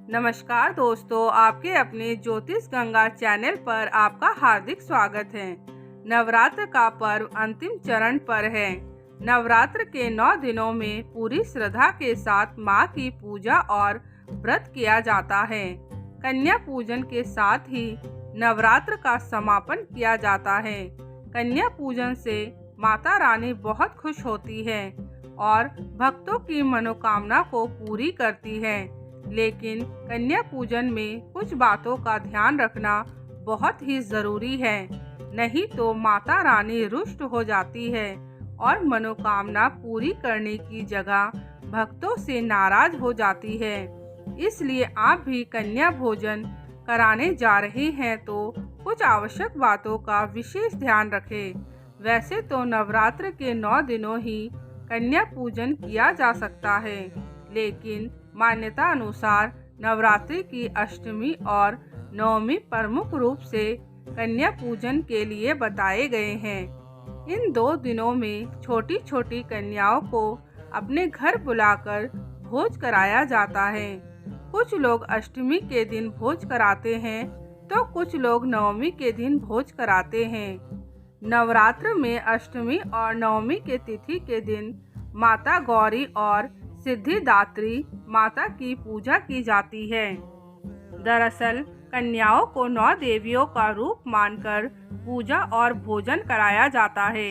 नमस्कार दोस्तों, आपके अपने ज्योतिष गंगा चैनल पर आपका हार्दिक स्वागत है। नवरात्र का पर्व अंतिम चरण पर है। नवरात्र के 9 दिनों में पूरी श्रद्धा के साथ मां की पूजा और व्रत किया जाता है। कन्या पूजन के साथ ही नवरात्र का समापन किया जाता है। कन्या पूजन से माता रानी बहुत खुश होती है और भक्तों की मनोकामना को पूरी करती है। लेकिन कन्या पूजन में कुछ बातों का ध्यान रखना बहुत ही ज़रूरी है, नहीं तो माता रानी रुष्ट हो जाती है और मनोकामना पूरी करने की जगह भक्तों से नाराज हो जाती है। इसलिए आप भी कन्या भोजन कराने जा रहे हैं तो कुछ आवश्यक बातों का विशेष ध्यान रखें। वैसे तो नवरात्र के 9 दिनों ही कन्या पूजन किया जा सकता है, लेकिन मान्यता अनुसार नवरात्रि की अष्टमी और नवमी प्रमुख रूप से कन्या पूजन के लिए बताए गए हैं। इन 2 दिनों में छोटी छोटी कन्याओं को अपने घर बुलाकर भोज कराया जाता है। कुछ लोग अष्टमी के दिन भोज कराते हैं तो कुछ लोग नवमी के दिन भोज कराते हैं। नवरात्र में अष्टमी और नवमी के तिथि के दिन माता गौरी और सिद्धिदात्री माता की पूजा की जाती है। दरअसल कन्याओं को 9 देवियों का रूप मानकर पूजा और भोजन कराया जाता है।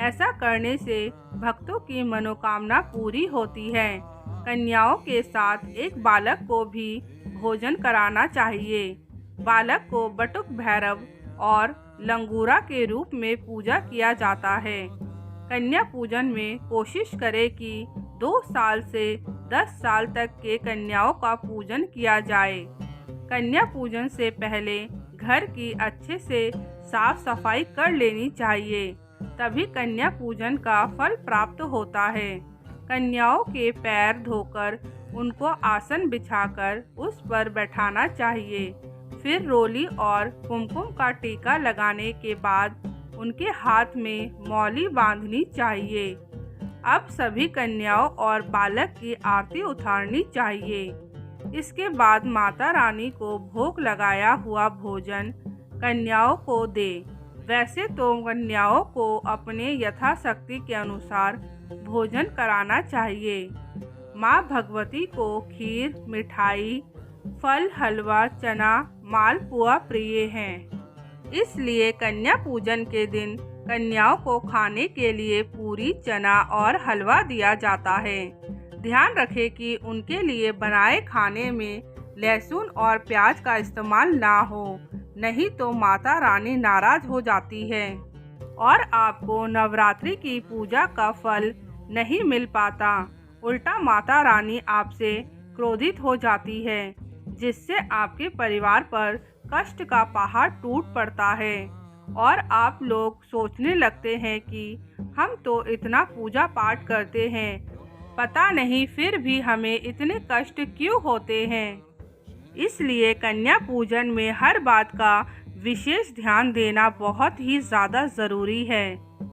ऐसा करने से भक्तों की मनोकामना पूरी होती है। कन्याओं के साथ एक बालक को भी भोजन कराना चाहिए। बालक को बटुक भैरव और लंगूरा के रूप में पूजा किया जाता है। कन्या पूजन में कोशिश करें कि 2 साल से 10 साल तक के कन्याओं का पूजन किया जाए। कन्या पूजन से पहले घर की अच्छे से साफ सफाई कर लेनी चाहिए, तभी कन्या पूजन का फल प्राप्त होता है। कन्याओं के पैर धोकर उनको आसन बिछाकर उस पर बैठाना चाहिए। फिर रोली और कुमकुम का टीका लगाने के बाद उनके हाथ में मौली बांधनी चाहिए। अब सभी कन्याओं और बालक की आरती उतारनी चाहिए। इसके बाद माता रानी को भोग लगाया हुआ भोजन कन्याओं को दे। वैसे तो कन्याओं को अपने यथाशक्ति के अनुसार भोजन कराना चाहिए। माँ भगवती को खीर, मिठाई, फल, हलवा, चना, मालपुआ प्रिय हैं। इसलिए कन्या पूजन के दिन कन्याओं को खाने के लिए पूरी, चना और हलवा दिया जाता है। ध्यान रखें कि उनके लिए बनाए खाने में लहसुन और प्याज का इस्तेमाल ना हो, नहीं तो माता रानी नाराज हो जाती है और आपको नवरात्रि की पूजा का फल नहीं मिल पाता। उल्टा माता रानी आपसे क्रोधित हो जाती है, जिससे आपके परिवार पर कष्ट का पहाड़ टूट पड़ता है और आप लोग सोचने लगते हैं कि हम तो इतना पूजा पाठ करते हैं, पता नहीं फिर भी हमें इतने कष्ट क्यों होते हैं। इसलिए कन्या पूजन में हर बात का विशेष ध्यान देना बहुत ही ज़्यादा ज़रूरी है।